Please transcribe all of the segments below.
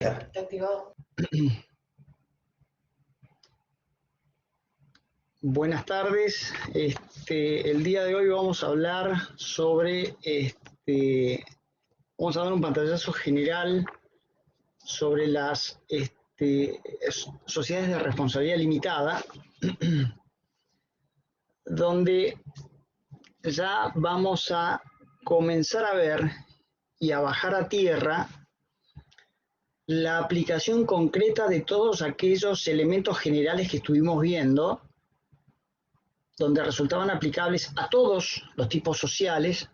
Está activado. Buenas tardes. El día de hoy vamos a hablar sobre, vamos a dar un pantallazo general sobre las sociedades de responsabilidad limitada, donde ya vamos a comenzar a ver y a bajar a tierra la aplicación concreta de todos aquellos elementos generales que estuvimos viendo, donde resultaban aplicables a todos los tipos sociales,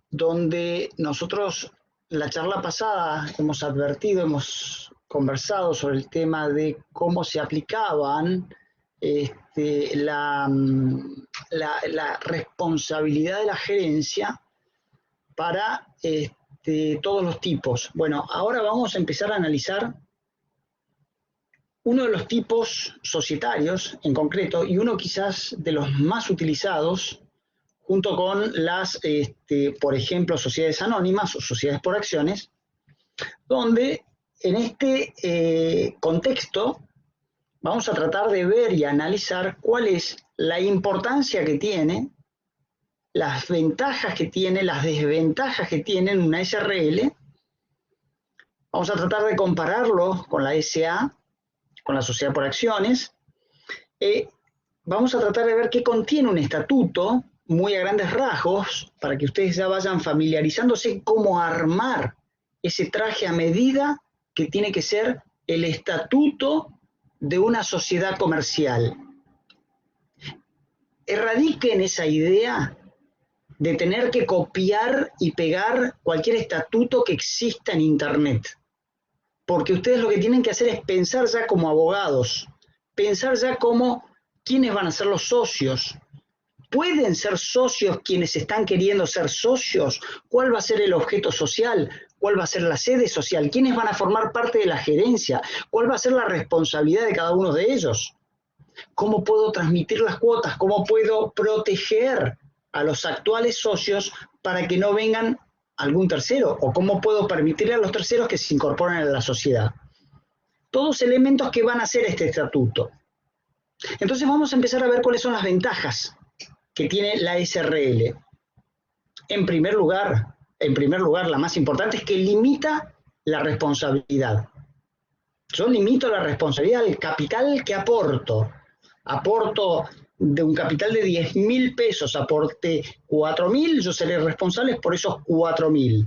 donde nosotros, la charla pasada, hemos advertido, hemos conversado sobre el tema de cómo se aplicaban la responsabilidad de la gerencia para todos los tipos. Bueno, ahora vamos a empezar a analizar uno de los tipos societarios en concreto, y uno quizás de los más utilizados, junto con las, por ejemplo, sociedades anónimas o sociedades por acciones, donde en este contexto vamos a tratar de ver y analizar cuál es la importancia que tiene, las ventajas que tiene, las desventajas que tiene una SRL. Vamos a tratar de compararlo con la SA, con la sociedad por acciones. Vamos a tratar de ver qué contiene un estatuto, muy a grandes rasgos, para que ustedes ya vayan familiarizándose cómo armar ese traje a medida que tiene que ser el estatuto de una sociedad comercial. Erradiquen esa idea de tener que copiar y pegar cualquier estatuto que exista en Internet. Porque ustedes lo que tienen que hacer es pensar ya como abogados, pensar ya como quiénes van a ser los socios. ¿Pueden ser socios quienes están queriendo ser socios? ¿Cuál va a ser el objeto social? ¿Cuál va a ser la sede social? ¿Quiénes van a formar parte de la gerencia? ¿Cuál va a ser la responsabilidad de cada uno de ellos? ¿Cómo puedo transmitir las cuotas? ¿Cómo puedo proteger a los actuales socios para que no vengan algún tercero? ¿O cómo puedo permitirle a los terceros que se incorporen a la sociedad? Todos elementos que van a hacer este estatuto. Entonces vamos a empezar a ver cuáles son las ventajas que tiene la SRL. En primer lugar, la más importante es que limita la responsabilidad. Yo limito la responsabilidad del capital que aporto. Aporto de un capital de 10.000 pesos, aporte 4.000, yo seré responsable por esos 4.000.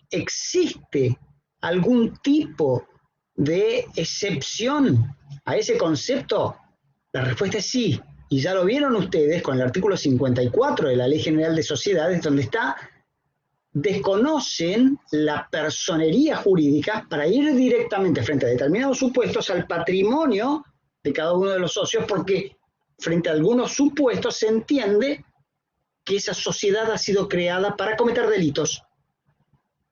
¿Existe algún tipo de excepción a ese concepto? La respuesta es sí, y ya lo vieron ustedes con el artículo 54 de la Ley General de Sociedades, donde está: desconocen la personería jurídica para ir directamente frente a determinados supuestos al patrimonio de cada uno de los socios, porque frente a algunos supuestos se entiende que esa sociedad ha sido creada para cometer delitos.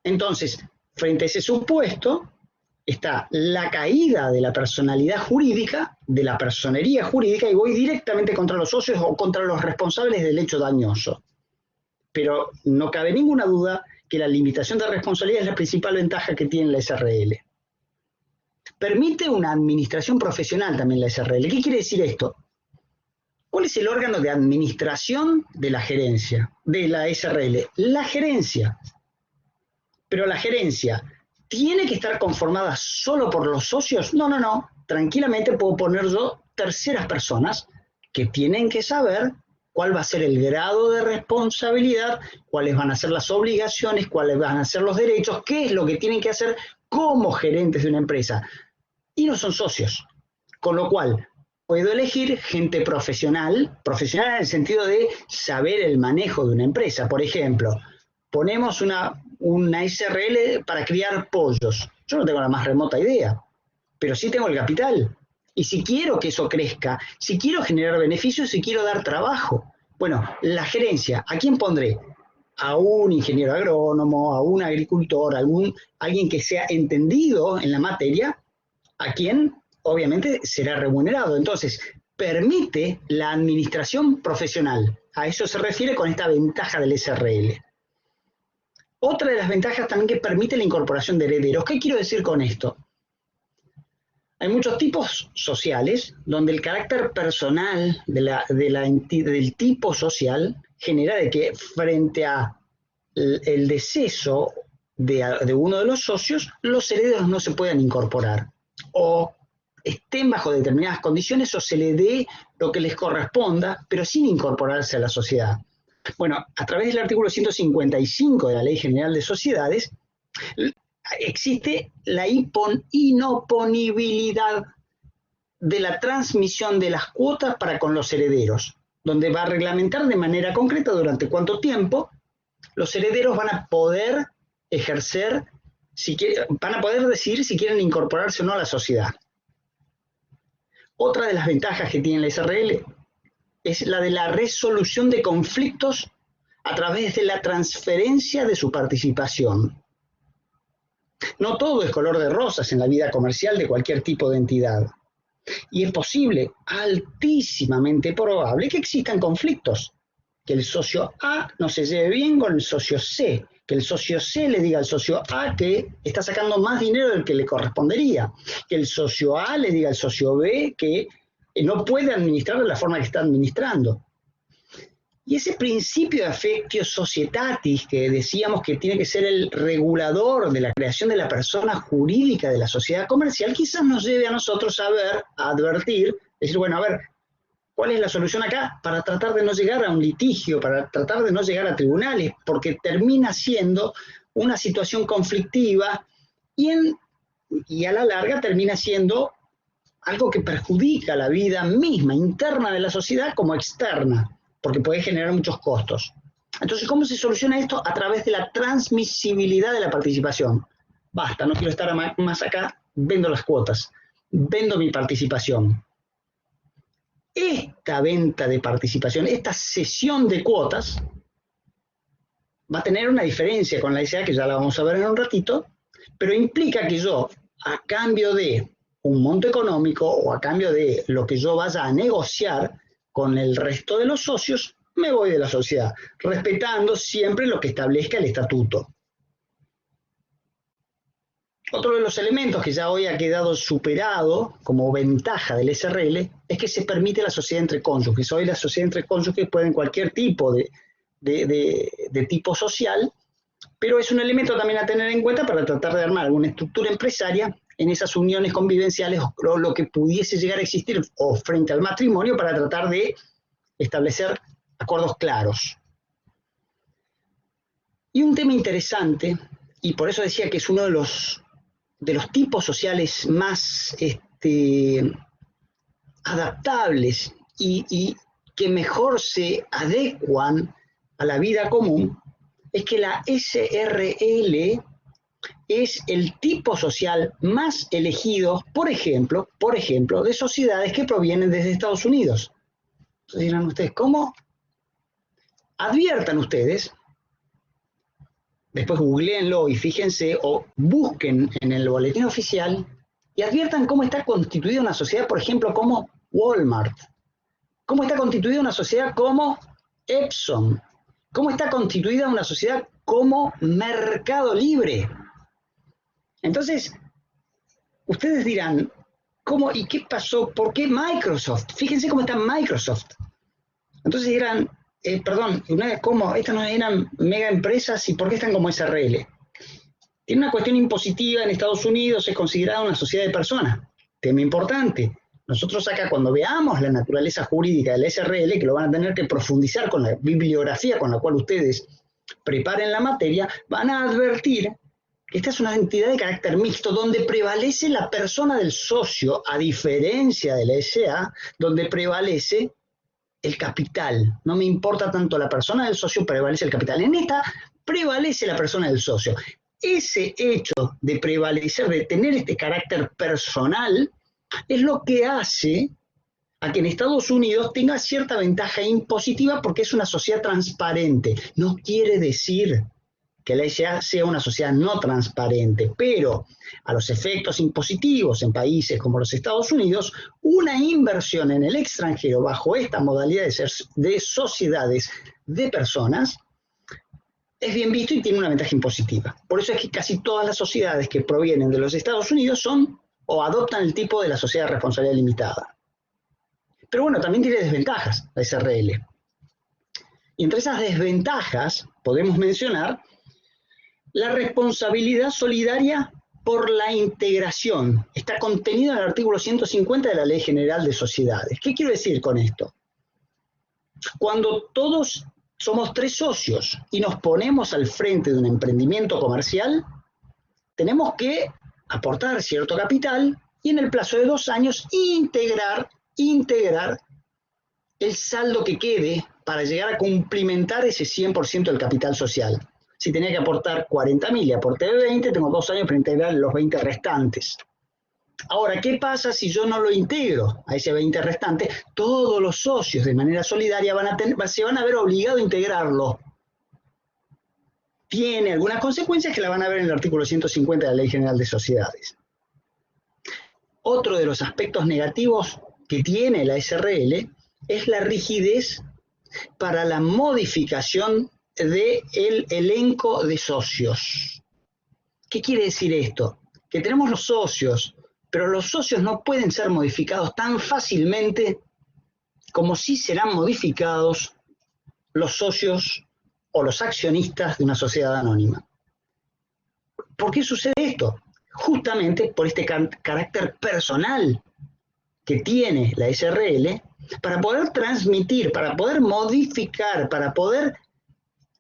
Entonces, frente a ese supuesto está la caída de la personalidad jurídica, de la personería jurídica, y voy directamente contra los socios o contra los responsables del hecho dañoso. Pero no cabe ninguna duda que la limitación de responsabilidad es la principal ventaja que tiene la SRL. Permite una administración profesional también la SRL. ¿Qué quiere decir esto? ¿Cuál es el órgano de administración de la gerencia, de la SRL? La gerencia. Pero la gerencia, ¿tiene que estar conformada solo por los socios? No. Tranquilamente puedo poner yo terceras personas que tienen que saber cuál va a ser el grado de responsabilidad, cuáles van a ser las obligaciones, cuáles van a ser los derechos, qué es lo que tienen que hacer como gerentes de una empresa. Y no son socios. Con lo cual, puedo elegir gente profesional en el sentido de saber el manejo de una empresa. Por ejemplo, ponemos una SRL para criar pollos. Yo no tengo la más remota idea, pero sí tengo el capital. Y si quiero que eso crezca, si quiero generar beneficios, si quiero dar trabajo. Bueno, la gerencia, ¿a quién pondré? A un ingeniero agrónomo, a un agricultor, alguien que sea entendido en la materia, a quien obviamente será remunerado. Entonces, permite la administración profesional. A eso se refiere con esta ventaja del SRL. Otra de las ventajas también que permite la incorporación de herederos. ¿Qué quiero decir con esto? Hay muchos tipos sociales donde el carácter personal del tipo social genera de que frente a el deceso de uno de los socios, los herederos no se puedan incorporar o estén bajo determinadas condiciones o se le dé lo que les corresponda, pero sin incorporarse a la sociedad. Bueno, a través del artículo 155 de la Ley General de Sociedades, existe la inoponibilidad de la transmisión de las cuotas para con los herederos, donde va a reglamentar de manera concreta durante cuánto tiempo los herederos van a poder ejercer, van a poder decidir si quieren incorporarse o no a la sociedad. Otra de las ventajas que tiene la SRL es la de la resolución de conflictos a través de la transferencia de su participación. No todo es color de rosas en la vida comercial de cualquier tipo de entidad. Y es posible, altísimamente probable, que existan conflictos. Que el socio A no se lleve bien con el socio C. Que el socio C le diga al socio A que está sacando más dinero del que le correspondería. Que el socio A le diga al socio B que no puede administrar de la forma que está administrando. Y ese principio de affectio societatis que decíamos que tiene que ser el regulador de la creación de la persona jurídica de la sociedad comercial, quizás nos lleve a nosotros a advertir, decir, bueno, a ver, ¿cuál es la solución acá? Para tratar de no llegar a un litigio, para tratar de no llegar a tribunales, porque termina siendo una situación conflictiva y a la larga termina siendo algo que perjudica la vida misma, interna de la sociedad como externa, porque puede generar muchos costos. Entonces, ¿cómo se soluciona esto? A través de la transmisibilidad de la participación. Basta, no quiero estar más acá, vendo las cuotas, vendo mi participación. Esta venta de participación, esta cesión de cuotas, va a tener una diferencia con la SA, que ya la vamos a ver en un ratito, pero implica que yo, a cambio de un monto económico o a cambio de lo que yo vaya a negociar con el resto de los socios, me voy de la sociedad, respetando siempre lo que establezca el estatuto. Otro de los elementos que ya hoy ha quedado superado como ventaja del SRL es que se permite la sociedad entre cónyuges. Hoy la sociedad entre cónyuges puede en cualquier tipo de tipo social, pero es un elemento también a tener en cuenta para tratar de armar alguna estructura empresaria en esas uniones convivenciales o lo que pudiese llegar a existir o frente al matrimonio para tratar de establecer acuerdos claros. Y un tema interesante, y por eso decía que es uno de los tipos sociales más adaptables y que mejor se adecuan a la vida común, es que la SRL es el tipo social más elegido, por ejemplo, de sociedades que provienen desde Estados Unidos. Entonces dirán ustedes, ¿cómo? Adviertan ustedes, después googleenlo y fíjense o busquen en el boletín oficial y adviertan cómo está constituida una sociedad, por ejemplo, como Walmart, cómo está constituida una sociedad como Epson, cómo está constituida una sociedad como Mercado Libre. Entonces, ustedes dirán, ¿cómo y qué pasó? ¿Por qué Microsoft? Fíjense cómo está Microsoft. Entonces dirán, perdón, ¿cómo? Estas no eran mega empresas y ¿por qué están como SRL? Tiene una cuestión impositiva en Estados Unidos, es considerada una sociedad de personas. Tema importante. Nosotros acá cuando veamos la naturaleza jurídica del SRL, que lo van a tener que profundizar con la bibliografía con la cual ustedes preparen la materia, van a advertir que esta es una entidad de carácter mixto donde prevalece la persona del socio, a diferencia de la SA, donde prevalece el capital. No me importa tanto la persona del socio, prevalece el capital. En esta prevalece la persona del socio. Ese hecho de prevalecer, de tener este carácter personal, es lo que hace a que en Estados Unidos tenga cierta ventaja impositiva porque es una sociedad transparente. No quiere decir que la SA sea una sociedad no transparente, pero a los efectos impositivos en países como los Estados Unidos, una inversión en el extranjero bajo esta modalidad de sociedades de personas es bien visto y tiene una ventaja impositiva. Por eso es que casi todas las sociedades que provienen de los Estados Unidos son o adoptan el tipo de la sociedad de responsabilidad limitada. Pero bueno, también tiene desventajas la SRL. Y entre esas desventajas podemos mencionar la responsabilidad solidaria por la integración. Está contenido en el artículo 150 de la Ley General de Sociedades. ¿Qué quiero decir con esto? Cuando todos somos 3 socios y nos ponemos al frente de un emprendimiento comercial, tenemos que aportar cierto capital y en el plazo de 2 años integrar el saldo que quede para llegar a cumplimentar ese 100% del capital social. Si tenía que aportar 40.000 y aporté 20, tengo 2 años para integrar los 20 restantes. Ahora, ¿qué pasa si yo no lo integro a ese 20 restante? Todos los socios de manera solidaria se van a ver obligados a integrarlo. Tiene algunas consecuencias que la van a ver en el artículo 150 de la Ley General de Sociedades. Otro de los aspectos negativos que tiene la SRL es la rigidez para la modificación del elenco de socios. ¿Qué quiere decir esto? Que tenemos los socios, pero los socios no pueden ser modificados tan fácilmente como si serán modificados los socios o los accionistas de una sociedad anónima. ¿Por qué sucede esto? Justamente por este carácter personal que tiene la SRL para poder transmitir, para poder modificar, para poder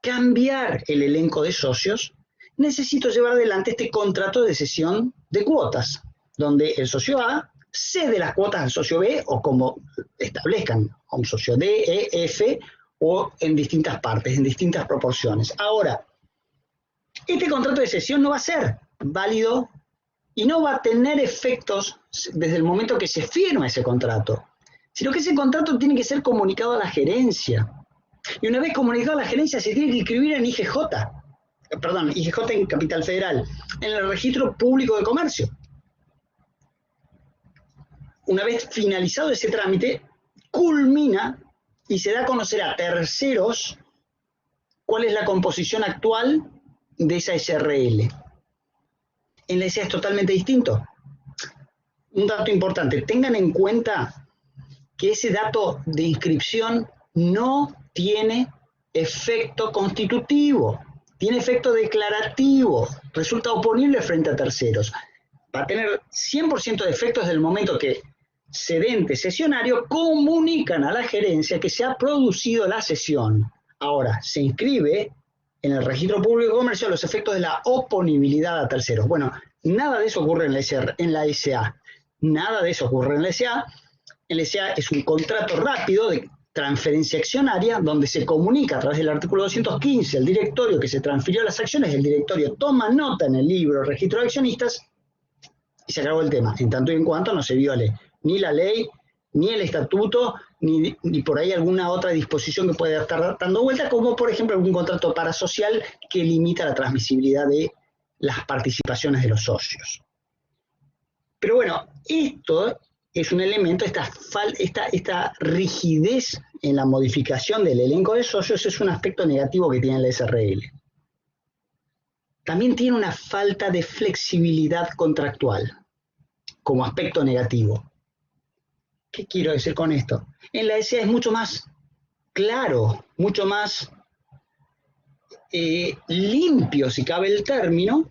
cambiar el elenco de socios, necesito llevar adelante este contrato de cesión de cuotas, donde el socio A cede las cuotas al socio B o como establezcan, a un socio D, E, F o en distintas partes, en distintas proporciones. Ahora, este contrato de cesión no va a ser válido y no va a tener efectos desde el momento que se firma ese contrato, sino que ese contrato tiene que ser comunicado a la gerencia. Y una vez comunicado a la gerencia se tiene que inscribir en IGJ en Capital Federal, en el Registro Público de Comercio. Una vez finalizado ese trámite, culmina y se da a conocer a terceros cuál es la composición actual de esa SRL. En la SA es totalmente distinto. Un dato importante, tengan en cuenta que ese dato de inscripción no tiene efecto constitutivo, tiene efecto declarativo, resulta oponible frente a terceros. Va a tener 100% de efectos desde el momento que cedente, cesionario, comunican a la gerencia que se ha producido la cesión. Ahora, se inscribe en el Registro Público de Comercio los efectos de la oponibilidad a terceros. Bueno, nada de eso ocurre en la SA. Nada de eso ocurre en la SA. En la SA es un contrato rápido de transferencia accionaria, donde se comunica a través del artículo 215 al directorio que se transfirió las acciones, el directorio toma nota en el libro registro de accionistas y se acabó el tema, en tanto y en cuanto no se viole ni la ley, ni el estatuto, ni por ahí alguna otra disposición que pueda estar dando vuelta, como por ejemplo algún contrato parasocial que limita la transmisibilidad de las participaciones de los socios. Pero bueno, esto es un elemento, esta rigidez en la modificación del elenco de socios es un aspecto negativo que tiene la SRL. También tiene una falta de flexibilidad contractual como aspecto negativo. ¿Qué quiero decir con esto? En la SA es mucho más claro, mucho más limpio, si cabe el término,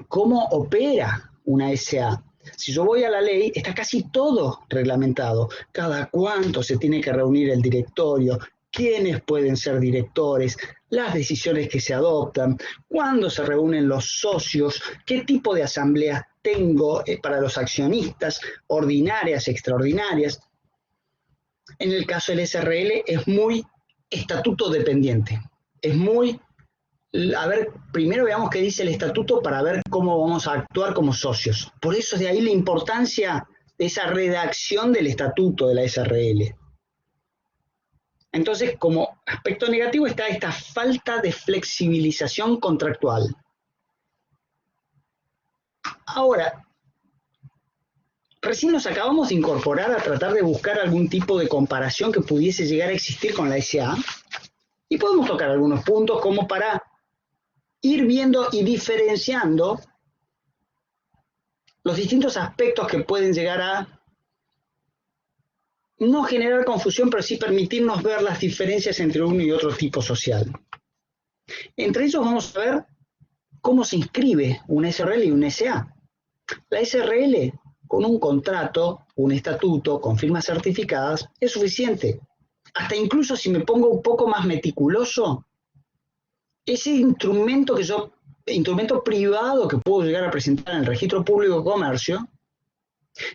cómo opera una SA. Si yo voy a la ley, está casi todo reglamentado. Cada cuánto se tiene que reunir el directorio, quiénes pueden ser directores, las decisiones que se adoptan, cuándo se reúnen los socios, qué tipo de asambleas tengo para los accionistas, ordinarias, extraordinarias. En el caso del SRL es muy estatuto dependiente. Es muy, a ver, primero veamos qué dice el estatuto para ver cómo vamos a actuar como socios. Por eso de ahí la importancia de esa redacción del estatuto de la SRL. Entonces, como aspecto negativo está esta falta de flexibilización contractual. Ahora, recién nos acabamos de incorporar a tratar de buscar algún tipo de comparación que pudiese llegar a existir con la SA y podemos tocar algunos puntos como para ir viendo y diferenciando los distintos aspectos que pueden llegar a no generar confusión, pero sí permitirnos ver las diferencias entre uno y otro tipo social. Entre ellos vamos a ver cómo se inscribe una SRL y una SA. La SRL, con un contrato, un estatuto, con firmas certificadas, es suficiente. Hasta incluso si me pongo un poco más meticuloso, ese instrumento privado que puedo llegar a presentar en el Registro Público de Comercio,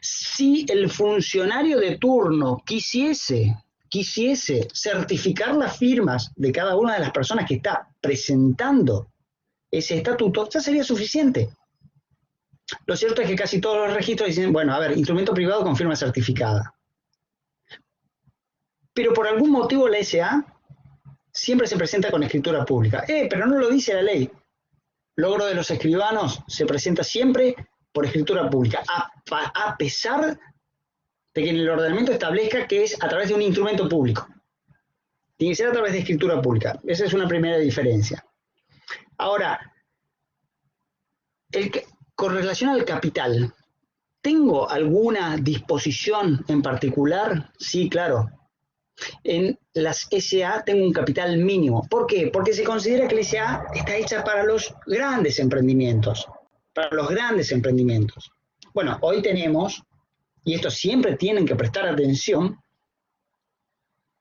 si el funcionario de turno quisiese certificar las firmas de cada una de las personas que está presentando ese estatuto, ya sería suficiente. Lo cierto es que casi todos los registros dicen, bueno, a ver, instrumento privado con firma certificada. Pero por algún motivo la SA siempre se presenta con escritura pública. Pero no lo dice la ley. Logro de los escribanos se presenta siempre por escritura pública, a pesar de que en el ordenamiento establezca que es a través de un instrumento público. Tiene que ser a través de escritura pública. Esa es una primera diferencia. Ahora, con relación al capital, ¿tengo alguna disposición en particular? Sí, claro. En las SA tengo un capital mínimo. ¿Por qué? Porque se considera que la SA está hecha para los grandes emprendimientos. Bueno, hoy tenemos, y esto siempre tienen que prestar atención,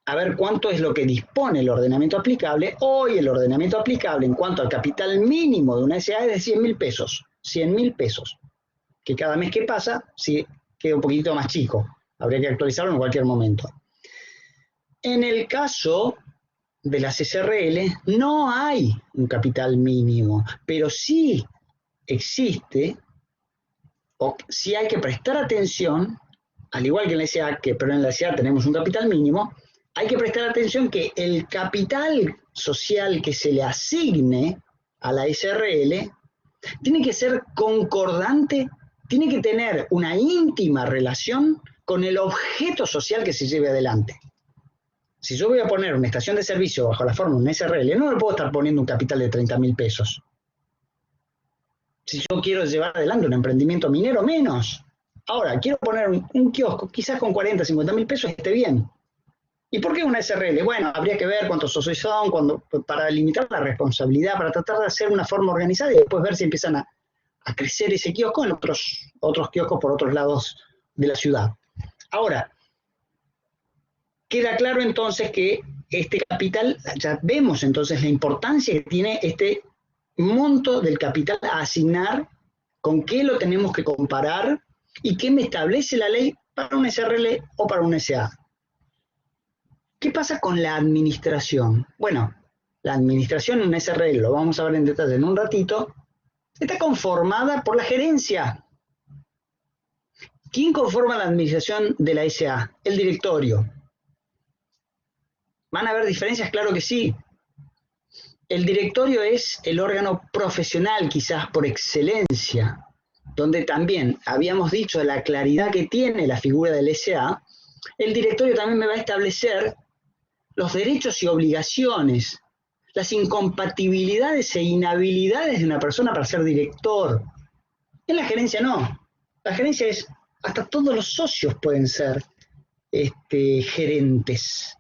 a ver cuánto es lo que dispone el ordenamiento aplicable. Hoy el ordenamiento aplicable en cuanto al capital mínimo de una SA es de 100.000 pesos. 100.000 pesos. Que cada mes que pasa, sí, queda un poquito más chico. Habría que actualizarlo en cualquier momento. En el caso de las SRL no hay un capital mínimo, pero sí existe, o sí hay que prestar atención, al igual que en la SA, pero en la SA tenemos un capital mínimo, hay que prestar atención que el capital social que se le asigne a la SRL tiene que ser concordante, tiene que tener una íntima relación con el objeto social que se lleve adelante. Si yo voy a poner una estación de servicio bajo la forma de un SRL, no me puedo estar poniendo un capital de 30.000 pesos. Si yo quiero llevar adelante un emprendimiento minero, menos. Ahora, quiero poner un kiosco, quizás con 40, 50.000 pesos esté bien. ¿Y por qué una SRL? Bueno, habría que ver cuántos socios son, para limitar la responsabilidad, para tratar de hacer una forma organizada y después ver si empiezan a crecer ese kiosco en otros kioscos por otros lados de la ciudad. Ahora, queda claro entonces que este capital, ya vemos entonces la importancia que tiene este monto del capital a asignar, con qué lo tenemos que comparar y qué me establece la ley para un SRL o para un SA. ¿Qué pasa con la administración? Bueno, la administración en un SRL, lo vamos a ver en detalle en un ratito, está conformada por la gerencia. ¿Quién conforma la administración de la SA? El directorio. ¿Van a haber diferencias? Claro que sí. El directorio es el órgano profesional, quizás por excelencia, donde también habíamos dicho la claridad que tiene la figura del SA. El directorio también me va a establecer los derechos y obligaciones, las incompatibilidades e inhabilidades de una persona para ser director. En la gerencia no. La gerencia es, hasta todos los socios pueden ser gerentes.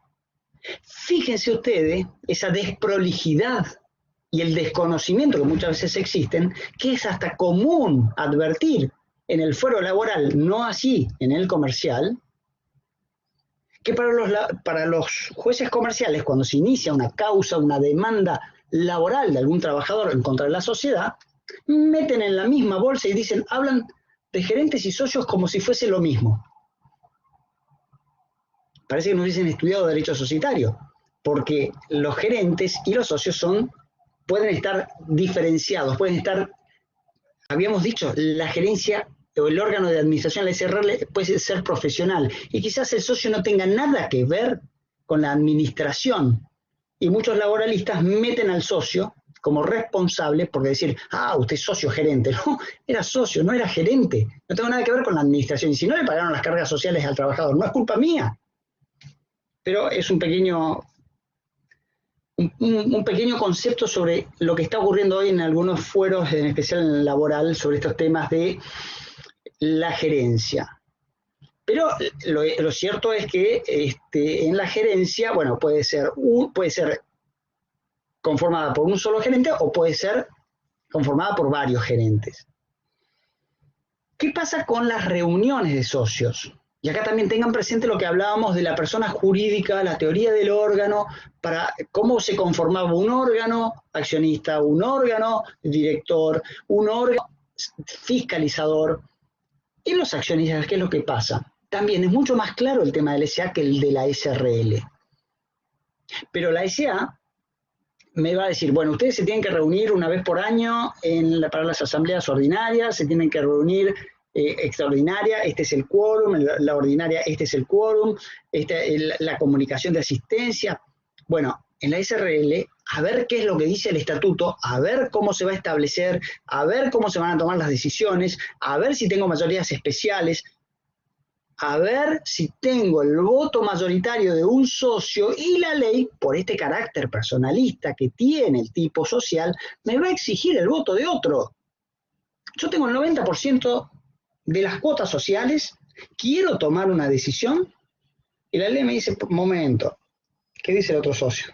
Fíjense ustedes esa desprolijidad y el desconocimiento que muchas veces existen, que es hasta común advertir en el fuero laboral, no así en el comercial, que para los jueces comerciales, cuando se inicia una causa, una demanda laboral de algún trabajador en contra de la sociedad, meten en la misma bolsa y hablan de gerentes y socios como si fuese lo mismo. Parece que no hubiesen estudiado derecho societario, porque los gerentes y los socios pueden estar diferenciados, habíamos dicho, la gerencia o el órgano de administración, la SRL, puede ser profesional, y quizás el socio no tenga nada que ver con la administración, y muchos laboralistas meten al socio como responsable, porque decir, usted es socio gerente, no, era socio, no era gerente, no tengo nada que ver con la administración, y si no le pagaron las cargas sociales al trabajador, no es culpa mía. Pero es un pequeño un pequeño concepto sobre lo que está ocurriendo hoy en algunos fueros, en especial en el laboral, sobre estos temas de la gerencia. Pero lo cierto es que en la gerencia, bueno, puede ser conformada por un solo gerente o puede ser conformada por varios gerentes. ¿Qué pasa con las reuniones de socios? Y acá también tengan presente lo que hablábamos de la persona jurídica, la teoría del órgano, para cómo se conformaba un órgano accionista, un órgano director, un órgano fiscalizador. Y los accionistas, ¿qué es lo que pasa? También es mucho más claro el tema del SA que el de la SRL. Pero la SA me va a decir, bueno, ustedes se tienen que reunir una vez por año para las asambleas ordinarias, se tienen que reunir extraordinaria, este es el quórum, la ordinaria, este es el quórum, la comunicación de asistencia. Bueno, en la SRL, a ver qué es lo que dice el estatuto, a ver cómo se va a establecer, a ver cómo se van a tomar las decisiones, a ver si tengo mayorías especiales, a ver si tengo el voto mayoritario de un socio y la ley, por este carácter personalista que tiene el tipo social, me va a exigir el voto de otro. Yo tengo el 90% de las cuotas sociales, quiero tomar una decisión y la ley me dice, momento, ¿qué dice el otro socio?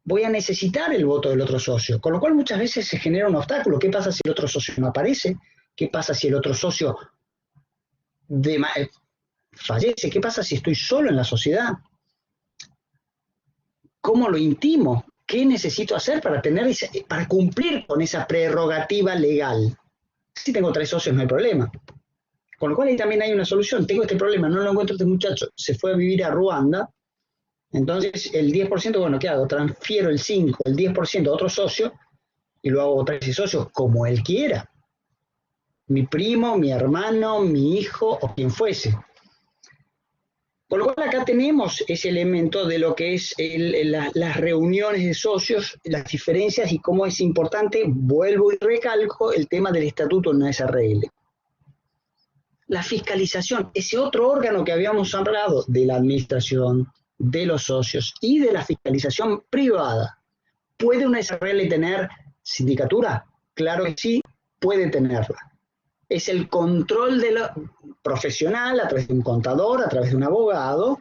Voy a necesitar el voto del otro socio, con lo cual muchas veces se genera un obstáculo. ¿Qué pasa si el otro socio no aparece? ¿Qué pasa si el otro socio fallece? ¿Qué pasa si estoy solo en la sociedad? ¿Cómo lo intimo? ¿Qué necesito hacer para cumplir con esa prerrogativa legal? Si tengo 3 socios no hay problema. Con lo cual ahí también hay una solución. Tengo este problema, no lo encuentro este muchacho, se fue a vivir a Ruanda, entonces el 10%, bueno, ¿qué hago? Transfiero el 5, el 10% a otro socio y lo hago votar a ese socio como él quiera. Mi primo, mi hermano, mi hijo o quien fuese. Con lo cual acá tenemos ese elemento de lo que es las reuniones de socios, las diferencias y cómo es importante, vuelvo y recalco, el tema del estatuto en una SRL. La fiscalización, ese otro órgano que habíamos hablado de la administración, de los socios y de la fiscalización privada. ¿Puede una SRL tener sindicatura? Claro que sí, puede tenerla. Es el control de lo profesional a través de un contador, a través de un abogado,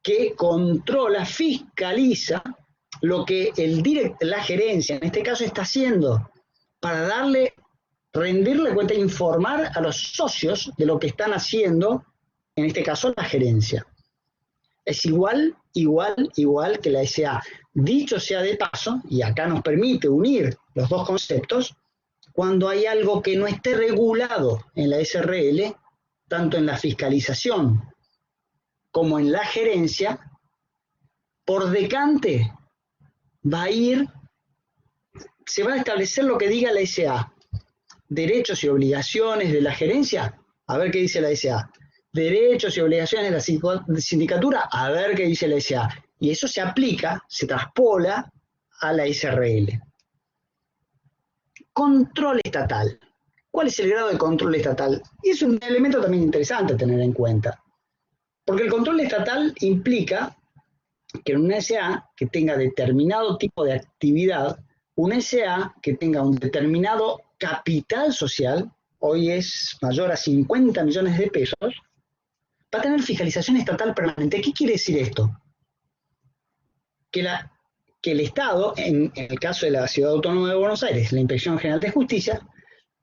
que controla, fiscaliza lo que la gerencia, en este caso, está haciendo para rendirle cuenta e informar a los socios de lo que están haciendo, en este caso la gerencia. Es igual que la SA. Dicho sea de paso, y acá nos permite unir los dos conceptos, cuando hay algo que no esté regulado en la SRL, tanto en la fiscalización como en la gerencia, por decante se va a establecer lo que diga la SA. Derechos y obligaciones de la gerencia, a ver qué dice la SA. Derechos y obligaciones de la sindicatura, a ver qué dice la SA. Y eso se aplica, se traspola a la SRL. Control estatal. ¿Cuál es el grado de control estatal? Y es un elemento también interesante a tener en cuenta. Porque el control estatal implica que en una SA que tenga determinado tipo de actividad, una SA que tenga un determinado capital social, hoy es mayor a 50 millones de pesos, va a tener fiscalización estatal permanente. ¿Qué quiere decir esto? Que el Estado, en el caso de la Ciudad Autónoma de Buenos Aires, la Inspección General de Justicia,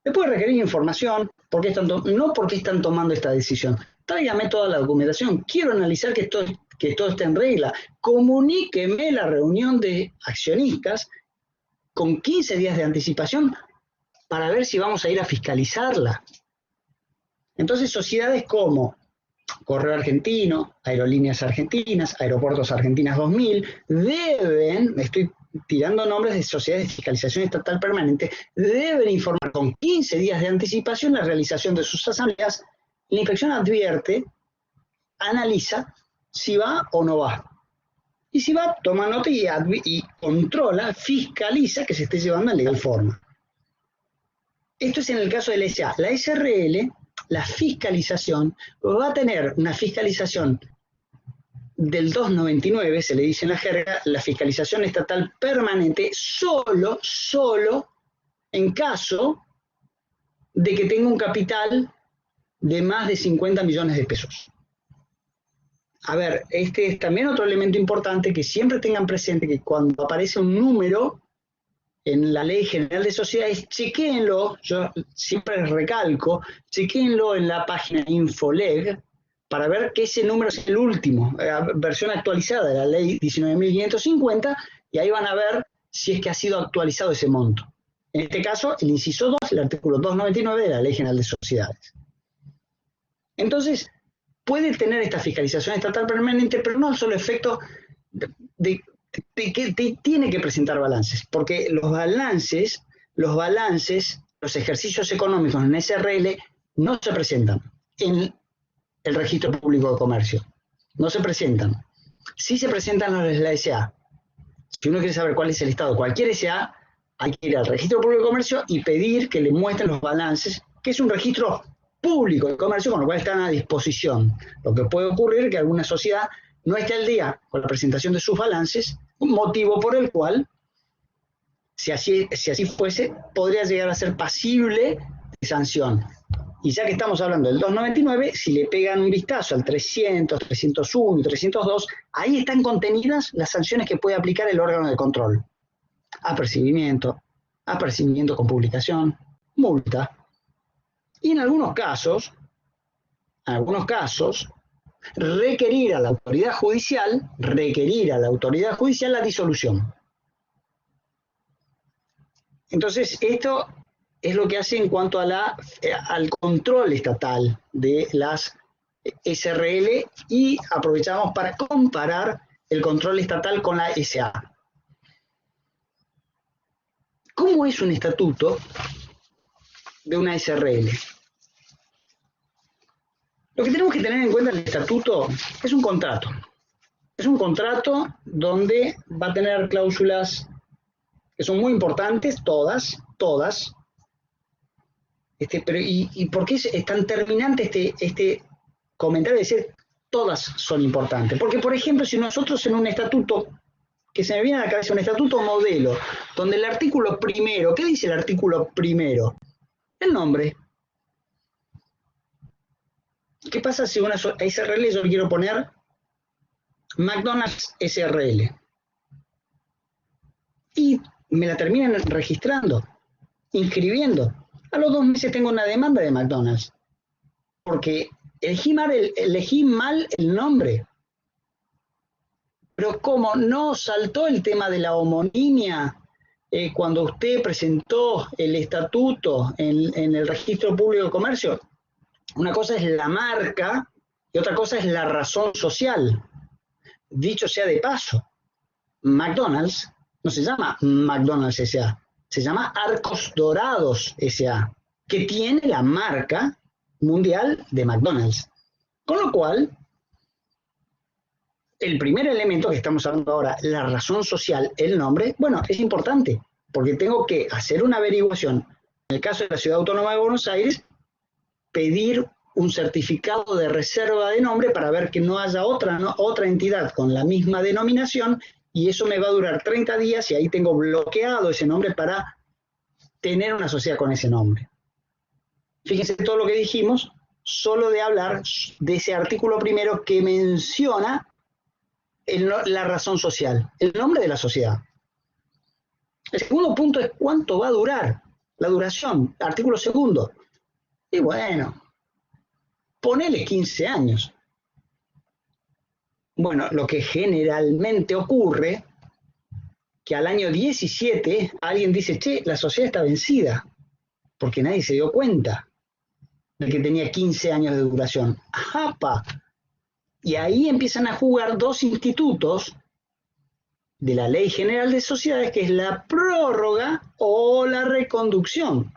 le puede requerir información, no porque están tomando esta decisión. Tráigame toda la documentación, quiero analizar que todo esté en regla, comuníqueme la reunión de accionistas con 15 días de anticipación para ver si vamos a ir a fiscalizarla. Entonces, sociedades como Correo Argentino, Aerolíneas Argentinas, Aeropuertos Argentinas 2000, estoy tirando nombres de sociedades de fiscalización estatal permanente, deben informar con 15 días de anticipación la realización de sus asambleas. La inspección advierte, analiza si va o no va. Y si va, toma nota y controla, fiscaliza que se esté llevando en legal forma. Esto es en el caso de la SA. La SRL, la fiscalización, va a tener una fiscalización del 299, se le dice en la jerga, la fiscalización estatal permanente solo en caso de que tenga un capital de más de 50 millones de pesos. A ver, este es también otro elemento importante, que siempre tengan presente que cuando aparece un número en la Ley General de Sociedades, chequéenlo, yo siempre les recalco, chequéenlo en la página Infoleg para ver que ese número es el último, versión actualizada de la Ley 19.550, y ahí van a ver si es que ha sido actualizado ese monto. En este caso, el inciso 2, el artículo 299 de la Ley General de Sociedades. Entonces, puede tener esta fiscalización estatal permanente, pero no al solo efecto de que tiene que presentar balances, porque los balances, los ejercicios económicos en SRL no se presentan en el Registro Público de Comercio, no se presentan. Sí se presentan los de la SA. Si uno quiere saber cuál es el estado de cualquier SA, hay que ir al Registro Público de Comercio y pedir que le muestren los balances, que es un registro público de comercio, con lo cual están a disposición. Lo que puede ocurrir es que alguna sociedad no esté al día con la presentación de sus balances, un motivo por el cual, si así fuese, podría llegar a ser pasible de sanción. Y ya que estamos hablando del 299, si le pegan un vistazo al 300, 301, 302, ahí están contenidas las sanciones que puede aplicar el órgano de control. Apercibimiento con publicación, multa. Y en algunos casos, requerir a la autoridad judicial la disolución. Entonces, esto es lo que hace en cuanto a al control estatal de las SRL, y aprovechamos para comparar el control estatal con la SA. ¿Cómo es un estatuto de una SRL? Lo que tenemos que tener en cuenta en el estatuto es un contrato. Es un contrato donde va a tener cláusulas que son muy importantes, todas. Pero ¿y por qué es tan terminante este comentario de decir todas son importantes? Porque, por ejemplo, si nosotros en un estatuto, que se me viene a la cabeza un estatuto modelo, donde el artículo primero, ¿qué dice el artículo primero? El nombre. ¿Qué pasa si una SRL yo quiero poner McDonald's SRL? Y me la terminan registrando, inscribiendo. A los 2 meses tengo una demanda de McDonald's, porque elegí mal el nombre. Pero como no saltó el tema de la homonimia cuando usted presentó el estatuto en el Registro Público de Comercio, una cosa es la marca y otra cosa es la razón social. Dicho sea de paso, McDonald's no se llama McDonald's S.A., se llama Arcos Dorados S.A., que tiene la marca mundial de McDonald's. Con lo cual, el primer elemento que estamos hablando ahora, la razón social, el nombre, bueno, es importante, porque tengo que hacer una averiguación. En el caso de la Ciudad Autónoma de Buenos Aires, pedir un certificado de reserva de nombre para ver que no haya otra entidad con la misma denominación, y eso me va a durar 30 días y ahí tengo bloqueado ese nombre para tener una sociedad con ese nombre. Fíjense todo lo que dijimos, solo de hablar de ese artículo primero que menciona la razón social, el nombre de la sociedad. El segundo punto es cuánto va a durar, la duración, artículo segundo. Y bueno, ponele 15 años. Bueno, lo que generalmente ocurre, que al año 17 alguien dice, che, la sociedad está vencida, porque nadie se dio cuenta de que tenía 15 años de duración. ¡Japa! Y ahí empiezan a jugar dos institutos de la Ley General de Sociedades, que es la prórroga o la reconducción.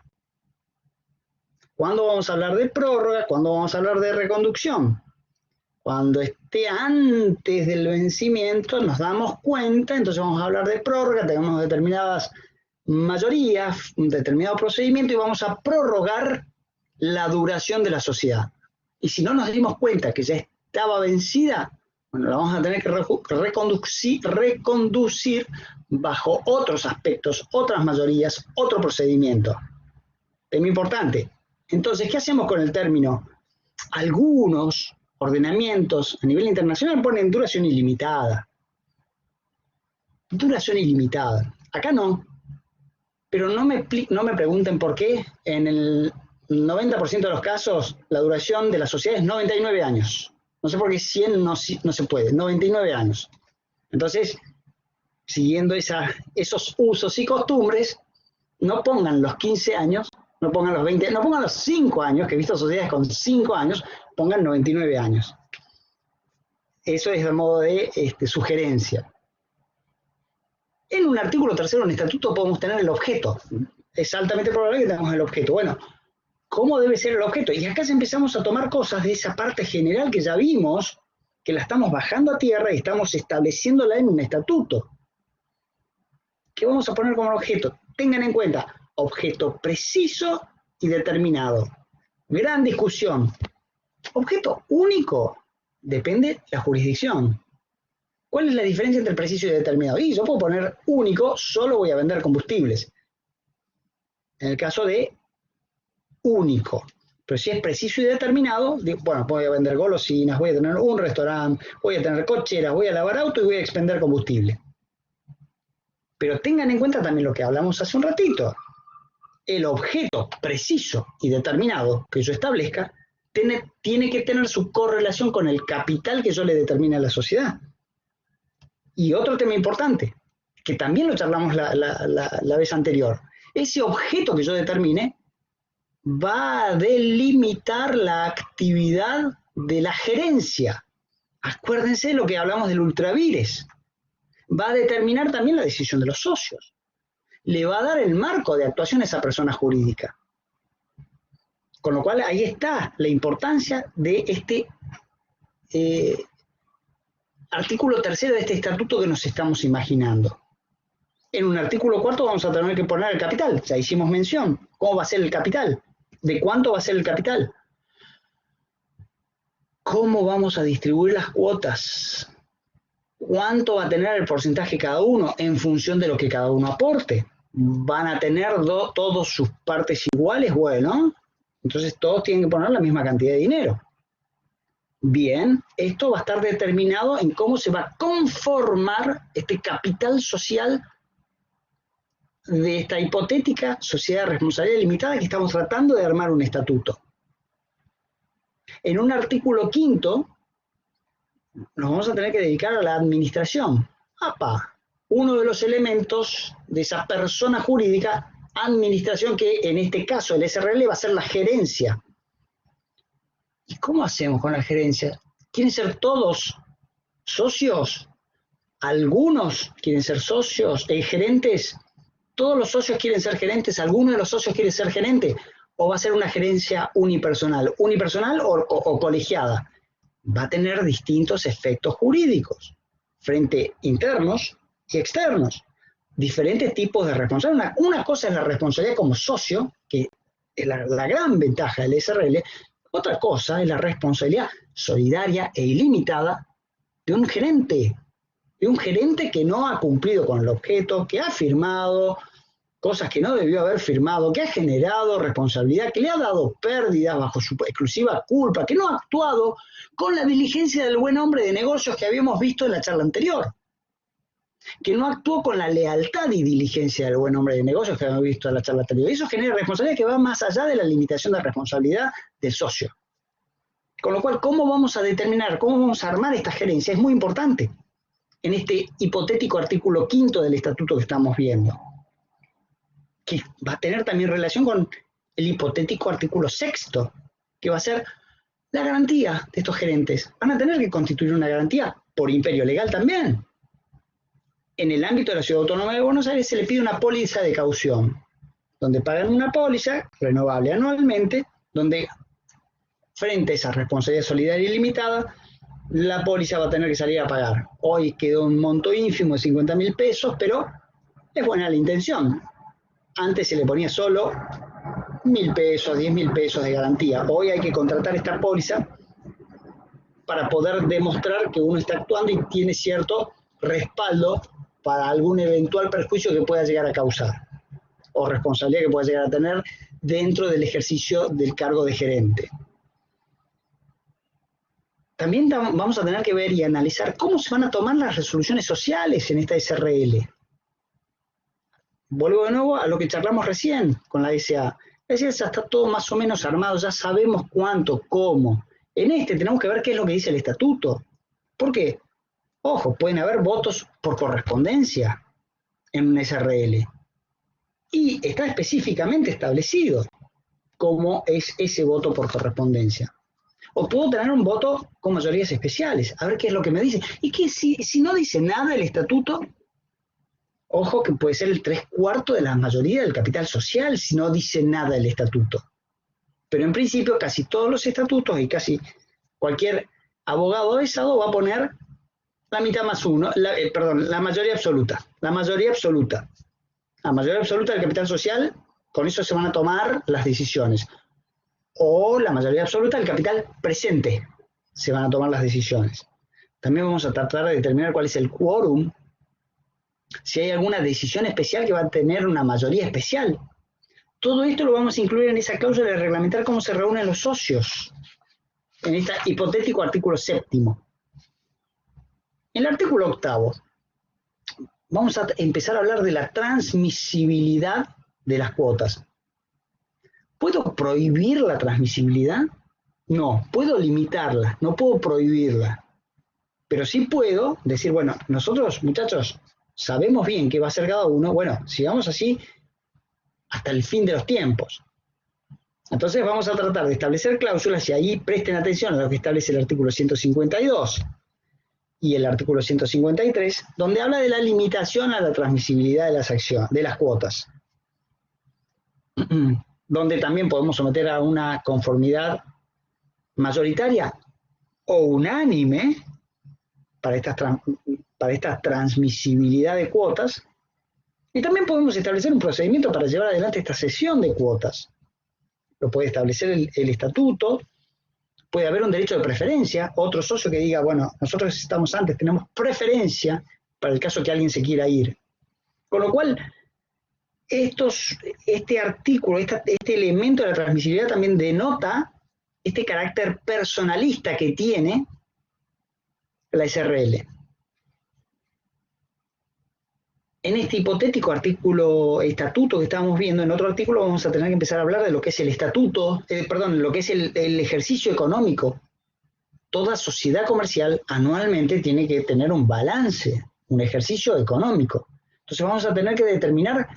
¿Cuándo vamos a hablar de prórroga? ¿Cuándo vamos a hablar de reconducción? Cuando esté antes del vencimiento nos damos cuenta, entonces vamos a hablar de prórroga, tenemos determinadas mayorías, un determinado procedimiento y vamos a prorrogar la duración de la sociedad. Y si no nos dimos cuenta que ya estaba vencida, Bueno, la vamos a tener que reconducir bajo otros aspectos, otras mayorías, otro procedimiento. Tema importante. Entonces, ¿qué hacemos con el término? Algunos ordenamientos a nivel internacional ponen duración ilimitada. Duración ilimitada. Acá no. Pero no me pregunten por qué. En el 90% de los casos, la duración de la sociedad es 99 años. No sé por qué 100 no se puede. 99 años. Entonces, siguiendo esos usos y costumbres, no pongan los 15 años, no pongan los 20, no pongan los 5 años, que he visto sociedades con 5 años, pongan 99 años. Eso es de modo de sugerencia. En un artículo tercero en estatuto podemos tener el objeto. Es altamente probable que tengamos el objeto. Bueno, ¿cómo debe ser el objeto? Y acá empezamos a tomar cosas de esa parte general que ya vimos, que la estamos bajando a tierra y estamos estableciéndola en un estatuto. ¿Qué vamos a poner como objeto? Tengan en cuenta, objeto preciso y determinado. Gran discusión. Objeto único, depende de la jurisdicción. ¿Cuál es la diferencia entre preciso y determinado? Y yo puedo poner único, solo voy a vender combustibles. En el caso de único. Pero si es preciso y determinado, bueno, voy a vender golosinas, voy a tener un restaurante, voy a tener cocheras, voy a lavar auto y voy a expender combustible. Pero tengan en cuenta también lo que hablamos hace un ratito. El objeto preciso y determinado que yo establezca tiene que tener su correlación con el capital que yo le determine a la sociedad. Y otro tema importante, que también lo charlamos la vez anterior, ese objeto que yo determine va a delimitar la actividad de la gerencia. Acuérdense de lo que hablamos del ultravires. Va a determinar también la decisión de los socios. Le va a dar el marco de actuación a esa persona jurídica. Con lo cual ahí está la importancia de este artículo tercero de este estatuto que nos estamos imaginando. En un artículo cuarto vamos a tener que poner el capital. Ya hicimos mención. ¿Cómo va a ser el capital? ¿De cuánto va a ser el capital? ¿Cómo vamos a distribuir las cuotas? ¿Cuánto va a tener el porcentaje cada uno en función de lo que cada uno aporte? ¿Van a tener todos sus partes iguales? Bueno, entonces todos tienen que poner la misma cantidad de dinero. Bien, esto va a estar determinado en cómo se va a conformar este capital social de esta hipotética sociedad de responsabilidad limitada que estamos tratando de armar un estatuto. En un artículo quinto nos vamos a tener que dedicar a la administración. Uno de los elementos de esa persona jurídica, administración, que en este caso el SRL va a ser la gerencia. ¿Y cómo hacemos con la gerencia? ¿Quieren ser todos socios? ¿Algunos quieren ser socios? ¿Gerentes? ¿Todos los socios quieren ser gerentes? ¿Alguno de los socios quiere ser gerente? ¿O va a ser una gerencia unipersonal? ¿Unipersonal o colegiada? Va a tener distintos efectos jurídicos, frente internos y externos. Diferentes tipos de responsabilidad. Una cosa es la responsabilidad como socio, que es la gran ventaja del SRL. Otra cosa es la responsabilidad solidaria e ilimitada de un gerente que no ha cumplido con el objeto, que ha firmado cosas que no debió haber firmado, que ha generado responsabilidad, que le ha dado pérdidas bajo su exclusiva culpa, que no ha actuado con la diligencia del buen hombre de negocios que habíamos visto en la charla anterior, que no actuó con la lealtad y diligencia del buen hombre de negocios que habíamos visto en la charla anterior. Eso genera responsabilidad que va más allá de la limitación de responsabilidad del socio. Con lo cual, ¿cómo vamos a determinar, cómo vamos a armar esta gerencia? Es muy importante en este hipotético artículo quinto del estatuto que estamos viendo, que va a tener también relación con el hipotético artículo sexto, que va a ser la garantía de estos gerentes. Van a tener que constituir una garantía por imperio legal también. En el ámbito de la Ciudad Autónoma de Buenos Aires se le pide una póliza de caución, donde pagan una póliza renovable anualmente, donde frente a esa responsabilidad solidaria ilimitada, la póliza va a tener que salir a pagar. Hoy quedó un monto ínfimo de 50.000 pesos, pero es buena la intención. Antes se le ponía solo 1.000 pesos, 10.000 pesos de garantía. Hoy hay que contratar esta póliza para poder demostrar que uno está actuando y tiene cierto respaldo para algún eventual perjuicio que pueda llegar a causar o responsabilidad que pueda llegar a tener dentro del ejercicio del cargo de gerente. También vamos a tener que ver y analizar cómo se van a tomar las resoluciones sociales en esta SRL. Vuelvo de nuevo a lo que charlamos recién con la SA. La SA ya está todo más o menos armado, ya sabemos cuánto, cómo. En este tenemos que ver qué es lo que dice el estatuto. ¿Por qué? Ojo, pueden haber votos por correspondencia en un SRL. Y está específicamente establecido cómo es ese voto por correspondencia. O puedo tener un voto con mayorías especiales. A ver qué es lo que me dice. Y que si no dice nada el estatuto, ojo que puede ser el 3/4 de la mayoría del capital social si no dice nada el estatuto. Pero en principio casi todos los estatutos y casi cualquier abogado avesado va a poner la mitad más uno, la mayoría absoluta. La mayoría absoluta. La mayoría absoluta del capital social, con eso se van a tomar las decisiones. O la mayoría absoluta del capital presente se van a tomar las decisiones. También vamos a tratar de determinar cuál es el quórum, si hay alguna decisión especial que va a tener una mayoría especial. Todo esto lo vamos a incluir en esa cláusula de reglamentar cómo se reúnen los socios, en este hipotético artículo 7º. En el artículo 8º, vamos a empezar a hablar de la transmisibilidad de las cuotas. ¿Puedo prohibir la transmisibilidad? No, puedo limitarla, no puedo prohibirla. Pero sí puedo decir, bueno, nosotros, muchachos, sabemos bien qué va a hacer cada uno, bueno, sigamos así hasta el fin de los tiempos. Entonces vamos a tratar de establecer cláusulas y ahí presten atención a lo que establece el artículo 152 y el artículo 153, donde habla de la limitación a la transmisibilidad de las acciones, de las cuotas. Donde también podemos someter a una conformidad mayoritaria o unánime para esta transmisibilidad de cuotas, y también podemos establecer un procedimiento para llevar adelante esta cesión de cuotas. Lo puede establecer el estatuto, puede haber un derecho de preferencia, otro socio que diga, bueno, nosotros estamos antes, tenemos preferencia para el caso que alguien se quiera ir. Con lo cual, este artículo, este elemento de la transmisibilidad también denota este carácter personalista que tiene la SRL. En este hipotético estatuto que estábamos viendo, en otro artículo vamos a tener que empezar a hablar de lo que es el estatuto, lo que es el ejercicio económico. Toda sociedad comercial anualmente tiene que tener un balance, un ejercicio económico. Entonces vamos a tener que determinar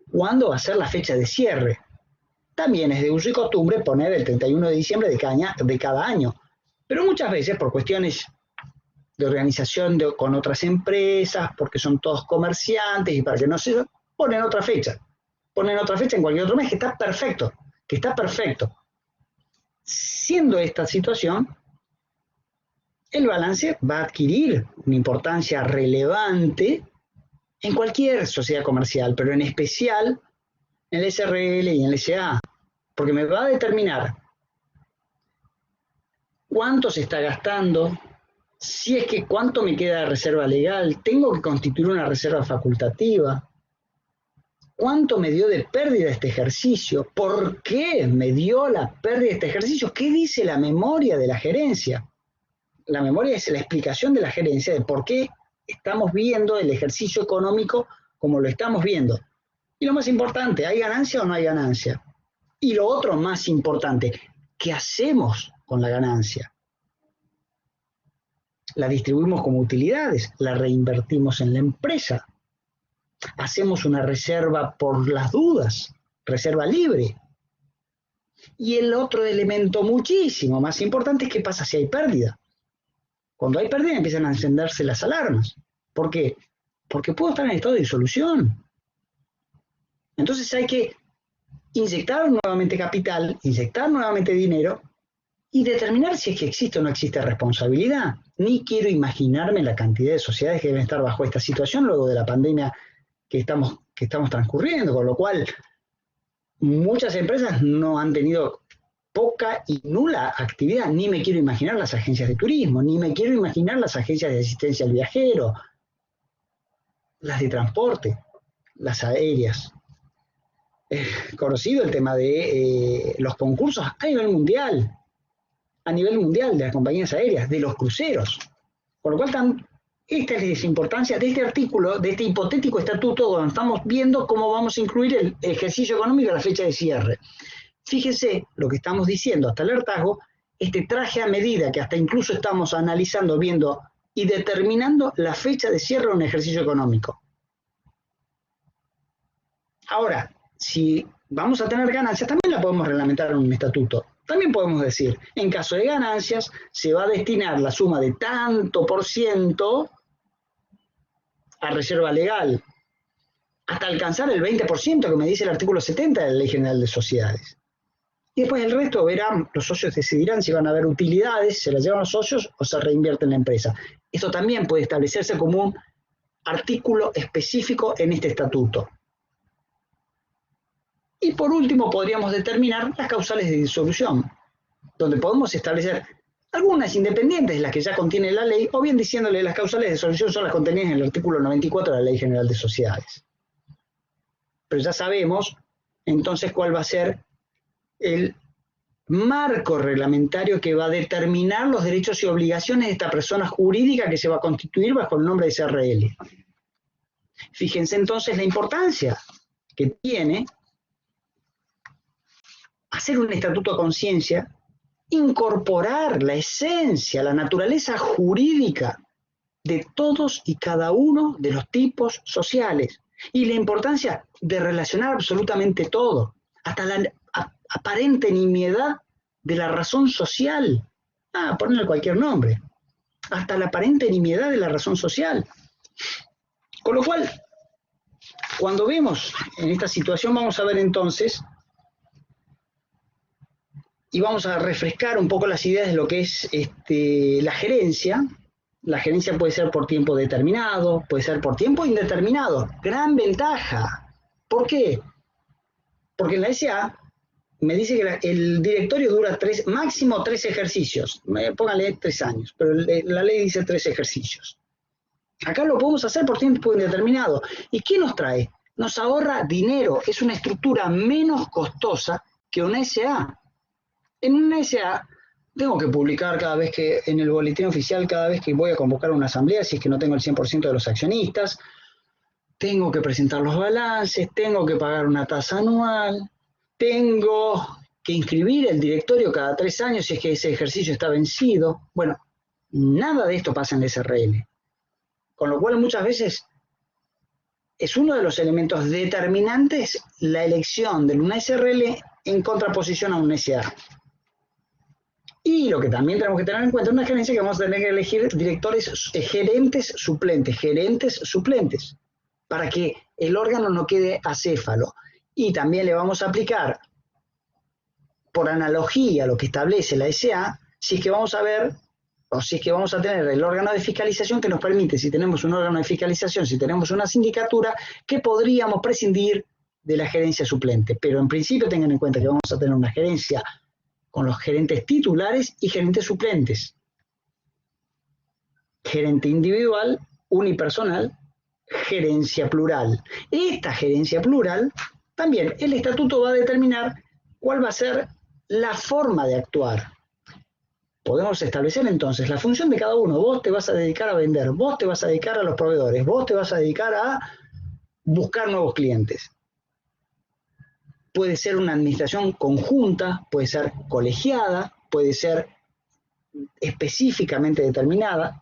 cuándo va a ser la fecha de cierre. También es de uso y costumbre poner el 31 de diciembre de cada año, pero muchas veces por cuestiones de organización con otras empresas, porque son todos comerciantes y para que no se ponen otra fecha en cualquier otro mes, que está perfecto. Siendo esta situación, el balance va a adquirir una importancia relevante en cualquier sociedad comercial, pero en especial en el SRL y en el SA, porque me va a determinar cuánto se está gastando, si es que cuánto me queda de reserva legal, tengo que constituir una reserva facultativa, cuánto me dio de pérdida este ejercicio, por qué me dio la pérdida este ejercicio, qué dice la memoria de la gerencia. La memoria es la explicación de la gerencia de por qué estamos viendo el ejercicio económico como lo estamos viendo. Y lo más importante, ¿hay ganancia o no hay ganancia? Y lo otro más importante, ¿qué hacemos con la ganancia? La distribuimos como utilidades, la reinvertimos en la empresa, hacemos una reserva por las dudas, reserva libre. Y el otro elemento muchísimo más importante es qué pasa si hay pérdida. Cuando hay pérdida empiezan a encenderse las alarmas. ¿Por qué? Porque puedo estar en estado de disolución. Entonces hay que inyectar nuevamente capital, inyectar nuevamente dinero y determinar si es que existe o no existe responsabilidad. Ni quiero imaginarme la cantidad de sociedades que deben estar bajo esta situación luego de la pandemia que estamos transcurriendo, con lo cual muchas empresas no han tenido poca y nula actividad. Ni me quiero imaginar las agencias de turismo, ni me quiero imaginar las agencias de asistencia al viajero, las de transporte, las aéreas. Es conocido el tema de los concursos a nivel mundial de las compañías aéreas, de los cruceros. Con lo cual, esta es la importancia de este artículo, de este hipotético estatuto, donde estamos viendo cómo vamos a incluir el ejercicio económico a la fecha de cierre. Fíjese lo que estamos diciendo hasta el hartazgo, este traje a medida que hasta incluso estamos analizando, viendo y determinando la fecha de cierre de un ejercicio económico. Ahora, si vamos a tener ganancias, también la podemos reglamentar en un estatuto. También podemos decir, en caso de ganancias, se va a destinar la suma de tanto por ciento a reserva legal, hasta alcanzar el 20% que me dice el artículo 70 de la Ley General de Sociedades. Y después el resto verán, los socios decidirán si van a haber utilidades, se las llevan los socios o se reinvierte en la empresa. Esto también puede establecerse como un artículo específico en este estatuto. Y por último podríamos determinar las causales de disolución, donde podemos establecer algunas independientes de las que ya contiene la ley, o bien diciéndole las causales de disolución son las contenidas en el artículo 94 de la Ley General de Sociedades. Pero ya sabemos entonces cuál va a ser el marco reglamentario que va a determinar los derechos y obligaciones de esta persona jurídica que se va a constituir bajo el nombre de SRL. Fíjense entonces la importancia que tiene hacer un estatuto a conciencia, incorporar la esencia, la naturaleza jurídica de todos y cada uno de los tipos sociales y la importancia de relacionar absolutamente todo, hasta la aparente nimiedad de la razón social, ponerle cualquier nombre, hasta la aparente nimiedad de la razón social. Con lo cual, cuando vemos en esta situación, vamos a ver entonces y vamos a refrescar un poco las ideas de lo que es la gerencia. La gerencia puede ser por tiempo determinado, puede ser por tiempo indeterminado. Gran ventaja. ¿Por qué? Porque en la SA me dice que el directorio dura máximo 3 ejercicios. Pónganle 3 años, pero la ley dice 3 ejercicios. Acá lo podemos hacer por tiempo indeterminado. ¿Y qué nos trae? Nos ahorra dinero. Es una estructura menos costosa que una SA. En una SA tengo que publicar cada vez que, en el boletín oficial, cada vez que voy a convocar una asamblea, si es que no tengo el 100% de los accionistas, tengo que presentar los balances, tengo que pagar una tasa anual, tengo que inscribir el directorio cada 3 años si es que ese ejercicio está vencido. Bueno, nada de esto pasa en la SRL. Con lo cual muchas veces es uno de los elementos determinantes la elección de una SRL en contraposición a una SA. Y lo que también tenemos que tener en cuenta es una gerencia que vamos a tener que elegir gerentes suplentes, para que el órgano no quede acéfalo. Y también le vamos a aplicar, por analogía, lo que establece la SA, si es que vamos a ver, o si es que vamos a tener el órgano de fiscalización que nos permite, si tenemos un órgano de fiscalización, si tenemos una sindicatura, que podríamos prescindir de la gerencia suplente. Pero en principio tengan en cuenta que vamos a tener una gerencia con los gerentes titulares y gerentes suplentes. Gerente individual, unipersonal, gerencia plural. Esta gerencia plural, también el estatuto va a determinar cuál va a ser la forma de actuar. Podemos establecer entonces la función de cada uno. Vos te vas a dedicar a vender, vos te vas a dedicar a los proveedores, vos te vas a dedicar a buscar nuevos clientes. Puede ser una administración conjunta, puede ser colegiada, puede ser específicamente determinada,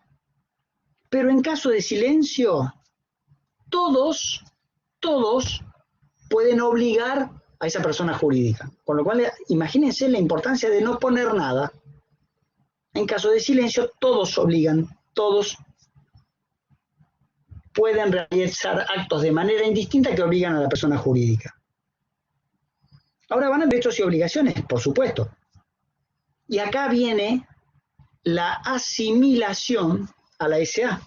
pero en caso de silencio, todos pueden obligar a esa persona jurídica. Con lo cual, imagínense la importancia de no poner nada. En caso de silencio, todos obligan, todos pueden realizar actos de manera indistinta que obligan a la persona jurídica. Ahora van a derechos y obligaciones, por supuesto. Y acá viene la asimilación a la SA.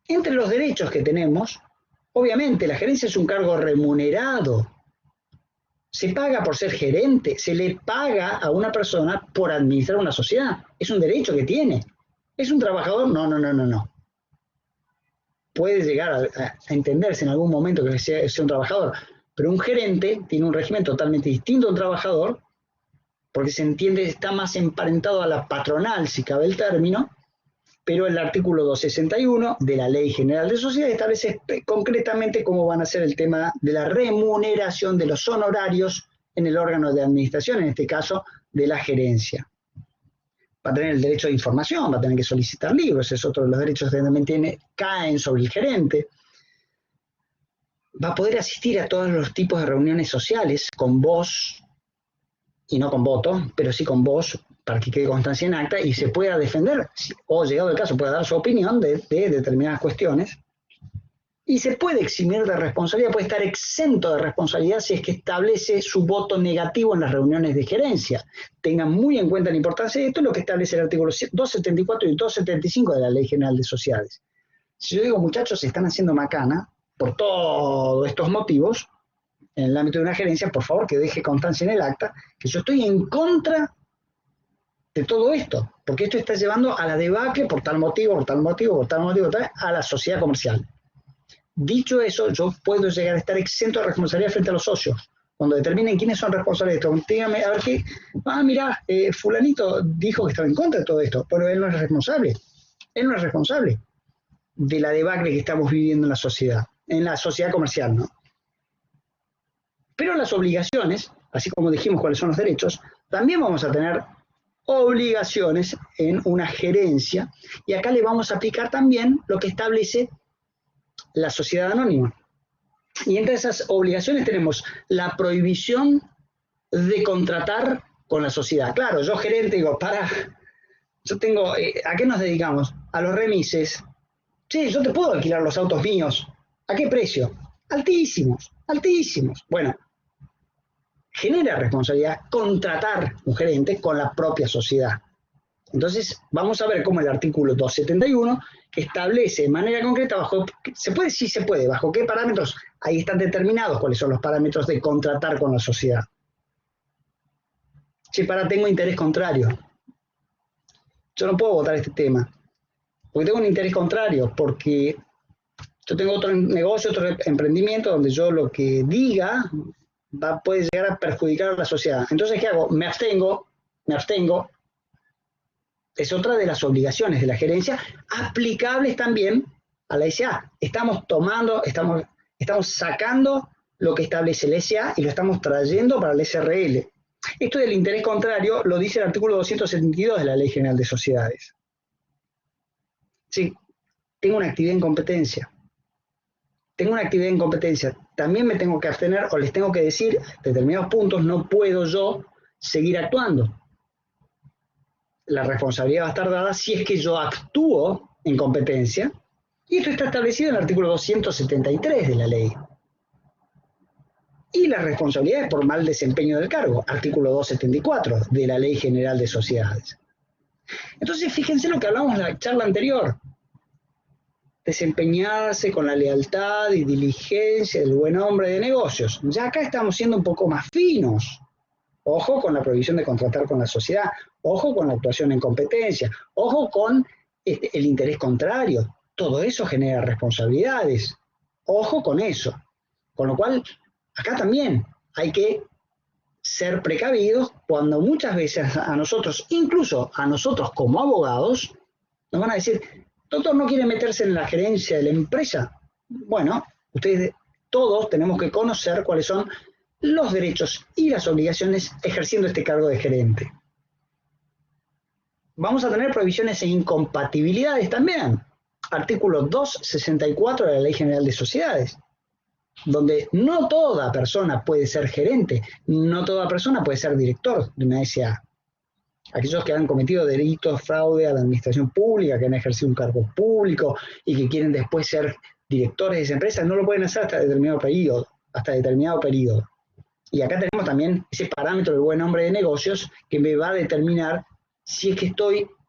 Entre los derechos que tenemos, obviamente la gerencia es un cargo remunerado. Se paga por ser gerente, se le paga a una persona por administrar una sociedad. Es un derecho que tiene. ¿Es un trabajador? No, no, no, no, no. Puede llegar a entenderse en algún momento que sea un trabajador, pero un gerente tiene un régimen totalmente distinto a un trabajador, porque se entiende, está más emparentado a la patronal, si cabe el término, pero el artículo 261 de la Ley General de Sociedades establece concretamente cómo van a ser el tema de la remuneración de los honorarios en el órgano de administración, en este caso de la gerencia. Va a tener el derecho de información, va a tener que solicitar libros, es otro de los derechos que también caen sobre el gerente. Va a poder asistir a todos los tipos de reuniones sociales con voz, y no con voto, pero sí con voz, para que quede constancia en acta y se pueda defender, o llegado el caso, pueda dar su opinión de determinadas cuestiones, y se puede eximir de responsabilidad, puede estar exento de responsabilidad si es que establece su voto negativo en las reuniones de gerencia. Tengan muy en cuenta la importancia de esto, lo que establece el artículo 274 y 275 de la Ley General de Sociedades. Si yo digo, muchachos, se están haciendo macana por todos estos motivos, en el ámbito de una gerencia, por favor que deje constancia en el acta, que yo estoy en contra de todo esto, porque esto está llevando a la debacle por tal motivo, por tal motivo, por tal motivo, a la sociedad comercial. Dicho eso, yo puedo llegar a estar exento de responsabilidad frente a los socios. Cuando determinen quiénes son responsables de esto, díganme, a ver qué, mira, fulanito dijo que estaba en contra de todo esto, pero él no es responsable. Él no es responsable de la debacle que estamos viviendo en la sociedad comercial, ¿no? Pero las obligaciones, así como dijimos cuáles son los derechos, también vamos a tener obligaciones en una gerencia, y acá le vamos a aplicar también lo que establece la sociedad anónima. Y entre esas obligaciones tenemos la prohibición de contratar con la sociedad. Claro, yo gerente digo, yo tengo, ¿a qué nos dedicamos? A los remises. Sí, yo te puedo alquilar los autos míos. ¿A qué precio? Altísimos, altísimos. Bueno, genera responsabilidad contratar un gerente con la propia sociedad. Entonces, vamos a ver cómo el artículo 271 establece de manera concreta ¿se puede? Sí se puede. ¿Bajo qué parámetros? Ahí están determinados cuáles son los parámetros de contratar con la sociedad. Sí, tengo interés contrario. Yo no puedo votar este tema, porque tengo un interés contrario, porque yo tengo otro negocio, otro emprendimiento, donde yo lo que diga puede llegar a perjudicar a la sociedad. Entonces, ¿qué hago? Me abstengo. Es otra de las obligaciones de la gerencia, aplicables también a la SA. Estamos sacando lo que establece el SA y lo estamos trayendo para el SRL. Esto del interés contrario lo dice el artículo 272 de la Ley General de Sociedades. Sí, tengo una actividad en competencia. También me tengo que abstener o les tengo que decir determinados puntos, no puedo yo seguir actuando. La responsabilidad va a estar dada si es que yo actúo en competencia, y esto está establecido en el artículo 273 de la ley. Y las responsabilidades por mal desempeño del cargo, artículo 274 de la Ley General de Sociedades. Entonces, fíjense lo que hablamos en la charla anterior. Desempeñarse con la lealtad y diligencia del buen hombre de negocios. Ya acá estamos siendo un poco más finos. Ojo con la prohibición de contratar con la sociedad, ojo con la actuación en competencia, ojo con el interés contrario. Todo eso genera responsabilidades. Ojo con eso. Con lo cual, acá también hay que ser precavidos cuando muchas veces a nosotros, incluso a nosotros como abogados, nos van a decir, doctor, ¿no quiere meterse en la gerencia de la empresa? Bueno, ustedes todos tenemos que conocer cuáles son los derechos y las obligaciones ejerciendo este cargo de gerente. Vamos a tener prohibiciones e incompatibilidades también. Artículo 264 de la Ley General de Sociedades, donde no toda persona puede ser gerente, no toda persona puede ser director de una SA. Aquellos que han cometido delitos, fraude a la administración pública, que han ejercido un cargo público y que quieren después ser directores de esa empresa, no lo pueden hacer hasta determinado periodo. Y acá tenemos también ese parámetro del buen hombre de negocios que me va a determinar si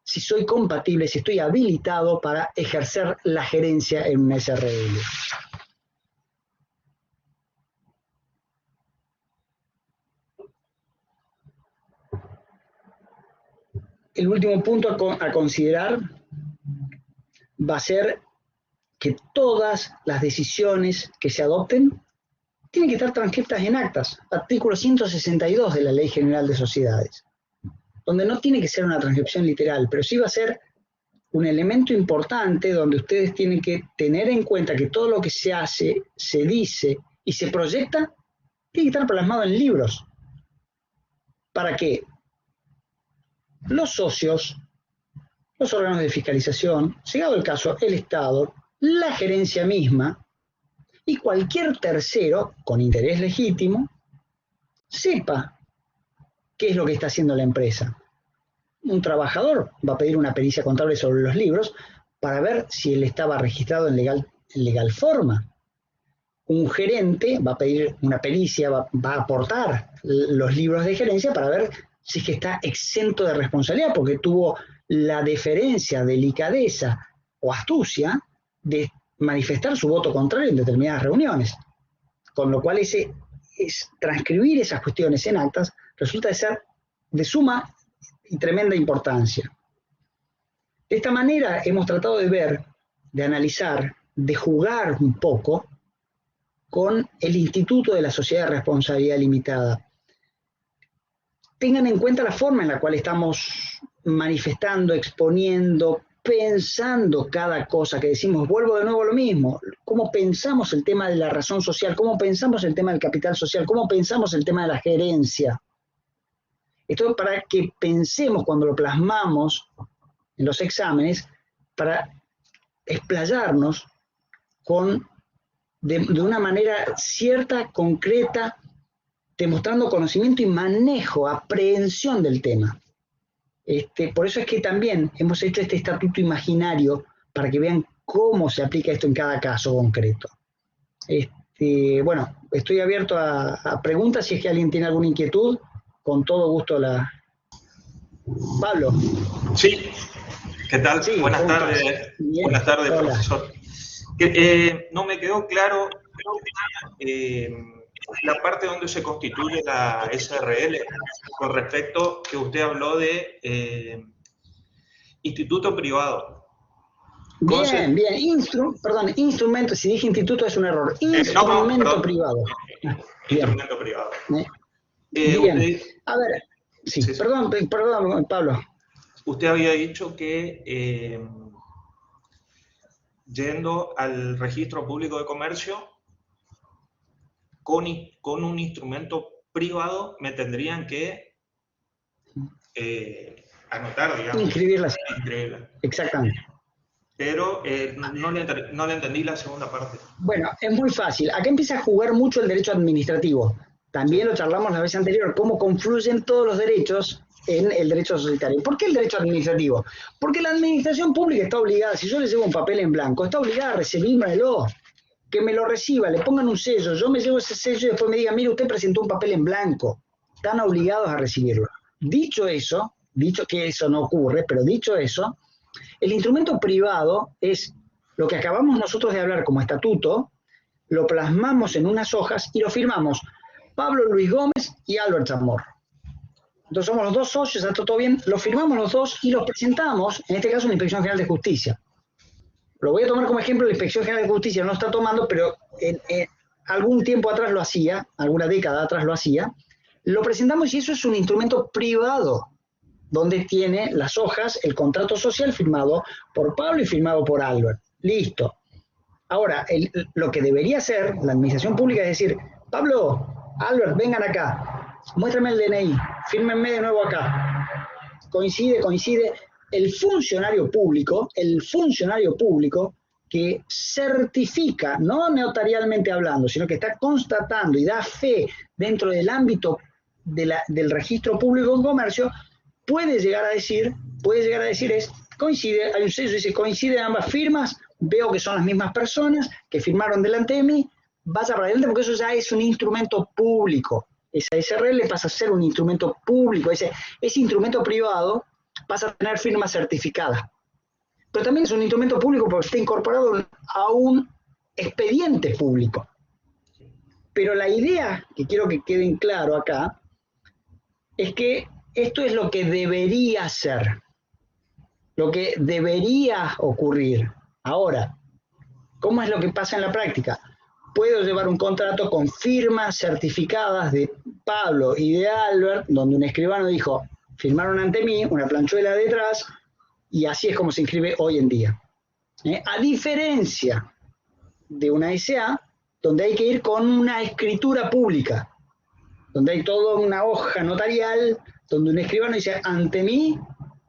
soy compatible, si estoy habilitado para ejercer la gerencia en un SRL. el último punto a considerar va a ser que todas las decisiones que se adopten tienen que estar transcritas en actas, artículo 162 de la Ley General de Sociedades, donde no tiene que ser una transcripción literal, pero sí va a ser un elemento importante donde ustedes tienen que tener en cuenta que todo lo que se hace, se dice y se proyecta tiene que estar plasmado en libros, para que los socios, los órganos de fiscalización, llegado el caso, el Estado, la gerencia misma y cualquier tercero con interés legítimo sepa qué es lo que está haciendo la empresa. Un trabajador va a pedir una pericia contable sobre los libros para ver si él estaba registrado en legal forma. Un gerente va a pedir una pericia, va a aportar los libros de gerencia para ver si es que está exento de responsabilidad, porque tuvo la deferencia, delicadeza o astucia de manifestar su voto contrario en determinadas reuniones. Con lo cual transcribir esas cuestiones en actas resulta de ser de suma y tremenda importancia. De esta manera hemos tratado de ver, de analizar, de jugar un poco con el Instituto de la Sociedad de Responsabilidad Limitada. Tengan en cuenta la forma en la cual estamos manifestando, exponiendo, pensando cada cosa que decimos. Vuelvo de nuevo a lo mismo. Cómo pensamos el tema de la razón social, cómo pensamos el tema del capital social, cómo pensamos el tema de la gerencia. Esto es para que pensemos cuando lo plasmamos en los exámenes, para explayarnos de una manera cierta, concreta, demostrando conocimiento y manejo, aprehensión del tema. Por eso es que también hemos hecho este estatuto imaginario para que vean cómo se aplica esto en cada caso concreto. Bueno, estoy abierto a preguntas, si es que alguien tiene alguna inquietud, con todo gusto Pablo. Sí, ¿qué tal? Sí, buenas tardes. Bien. Buenas tardes, hola. Profesor. No me quedó claro la parte donde se constituye la SRL con respecto que usted habló de instituto privado. Bien, bien. Instrumento, si dije instituto es un error. Instrumento privado. Instrumento privado. Bien. Usted, a ver, sí. Perdón, Pablo. Usted había dicho que yendo al registro público de comercio, con un instrumento privado me tendrían que anotar, digamos. Inscribirlas. Exactamente. Pero no le entendí la segunda parte. Bueno, es muy fácil. Acá empieza a jugar mucho el derecho administrativo. También lo charlamos la vez anterior, cómo confluyen todos los derechos en el derecho societario. ¿Por qué el derecho administrativo? Porque la administración pública está obligada, si yo le llevo un papel en blanco, está obligada a recibírmelo, que me lo reciba, le pongan un sello, yo me llevo ese sello y después me digan, mire, usted presentó un papel en blanco. Están obligados a recibirlo. Dicho que eso no ocurre, pero dicho eso, el instrumento privado es lo que acabamos nosotros de hablar como estatuto, lo plasmamos en unas hojas y lo firmamos Pablo Luis Gómez y Albert Zamor. Entonces somos los dos socios, está todo bien, lo firmamos los dos y los presentamos, en este caso, en la Inspección General de Justicia. Lo voy a tomar como ejemplo, la Inspección General de Justicia no lo está tomando, pero algún tiempo atrás lo hacía, alguna década atrás lo hacía. Lo presentamos y eso es un instrumento privado, donde tiene las hojas, el contrato social firmado por Pablo y firmado por Albert. Listo. Ahora, lo que debería hacer la administración pública es decir, Pablo, Albert, vengan acá, muéstrame el DNI, fírmenme de nuevo acá. Coincide. El funcionario público que certifica, no notarialmente hablando, sino que está constatando y da fe dentro del ámbito del registro público de comercio, puede llegar a decir coincide, hay un sello que dice, coinciden ambas firmas, veo que son las mismas personas que firmaron delante de mí, vaya para adelante porque eso ya es un instrumento público. Esa SRL pasa a ser un instrumento público, ese instrumento privado pasa a tener firma certificada. Pero también es un instrumento público porque está incorporado a un expediente público. Pero la idea que quiero que queden claro acá es que esto es lo que debería ser, lo que debería ocurrir. Ahora, ¿cómo es lo que pasa en la práctica? Puedo llevar un contrato con firmas certificadas de Pablo y de Albert, donde un escribano dijo, firmaron ante mí, una planchuela detrás, y así es como se inscribe hoy en día. A diferencia de una SA, donde hay que ir con una escritura pública, donde hay toda una hoja notarial, donde un escribano dice, ante mí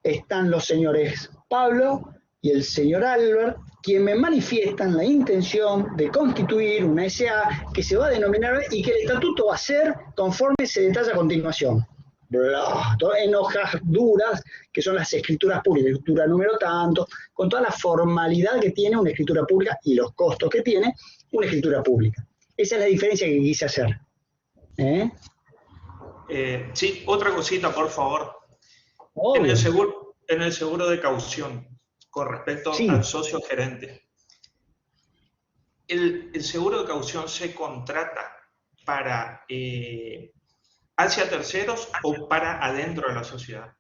están los señores Pablo y el señor Albert, quien me manifiestan la intención de constituir una SA que se va a denominar y que el estatuto va a ser conforme se detalla a continuación. En hojas duras, que son las escrituras públicas, escritura número tanto, con toda la formalidad que tiene una escritura pública y los costos que tiene una escritura pública. Esa es la diferencia que quise hacer. Sí, otra cosita, por favor. En el seguro de caución, con respecto al socio gerente. ¿El seguro de caución se contrata para hacia terceros o para adentro de la sociedad?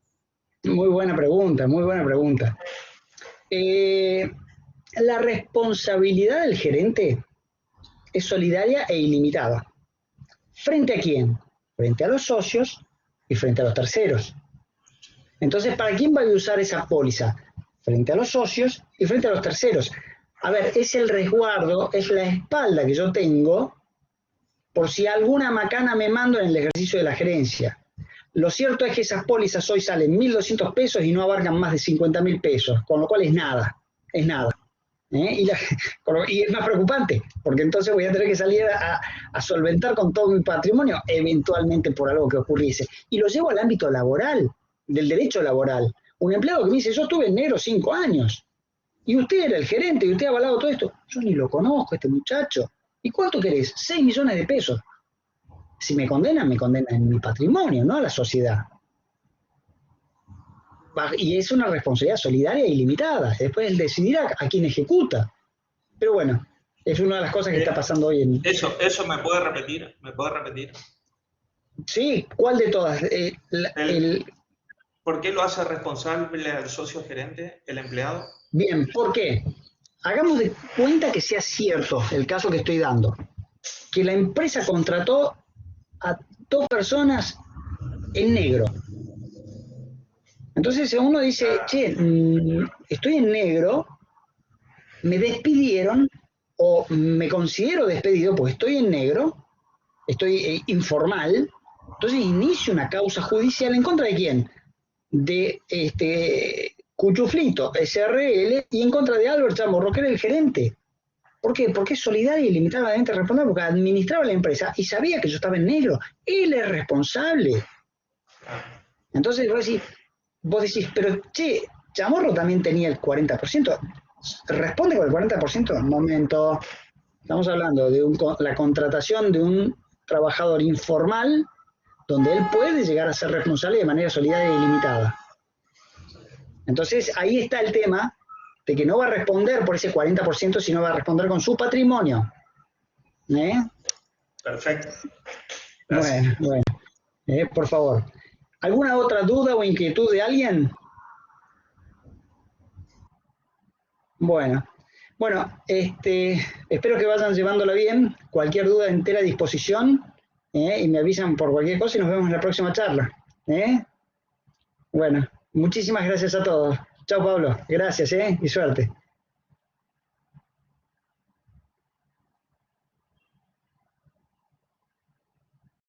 Muy buena pregunta, muy buena pregunta. La responsabilidad del gerente es solidaria e ilimitada. ¿Frente a quién? Frente a los socios y frente a los terceros. Entonces, ¿para quién va a usar esa póliza? Frente a los socios y frente a los terceros. A ver, es el resguardo, es la espalda que yo tengo por si alguna macana me mando en el ejercicio de la gerencia. Lo cierto es que esas pólizas hoy salen 1.200 pesos y no abarcan más de 50.000 pesos, con lo cual es nada, es nada. Y es más preocupante, porque entonces voy a tener que salir a solventar con todo mi patrimonio, eventualmente por algo que ocurriese. Y lo llevo al ámbito laboral, del derecho laboral. Un empleado que me dice, yo estuve en negro 5 años, y usted era el gerente, y usted ha avalado todo esto. Yo ni lo conozco, este muchacho. ¿Y cuánto querés? 6 millones de pesos. Si me condenan en mi patrimonio, no a la sociedad. Y es una responsabilidad solidaria e ilimitada. Después él decidirá a quién ejecuta. Pero bueno, es una de las cosas que está pasando hoy en... ¿Eso me puede repetir? ¿Me puede repetir? Sí, ¿cuál de todas? ¿Por qué lo hace responsable al socio gerente, el empleado? Bien, ¿por qué? Hagamos de cuenta que sea cierto el caso que estoy dando. Que la empresa contrató a 2 personas en negro. Entonces uno dice, che, estoy en negro, me despidieron o me considero despedido porque estoy en negro, estoy informal, entonces inicio una causa judicial ¿en contra de quién? De Cuchuflito, SRL, y en contra de Albert Chamorro, que era el gerente. ¿Por qué? Porque es solidario y limitadamente responsable, porque administraba la empresa y sabía que yo estaba en negro. Él es responsable. Entonces vos decís, pero che, Chamorro también tenía el 40%. ¿Responde con el 40%? Un momento. Estamos hablando de la contratación de un trabajador informal donde él puede llegar a ser responsable de manera solidaria y limitada. Entonces, ahí está el tema de que no va a responder por ese 40%, sino va a responder con su patrimonio. Perfecto. Gracias. Bueno. Por favor. ¿Alguna otra duda o inquietud de alguien? Bueno, espero que vayan llevándola bien. Cualquier duda, entera disposición. Y me avisan por cualquier cosa y nos vemos en la próxima charla. Bueno, muchísimas gracias a todos. Chao, Pablo. Gracias, y suerte.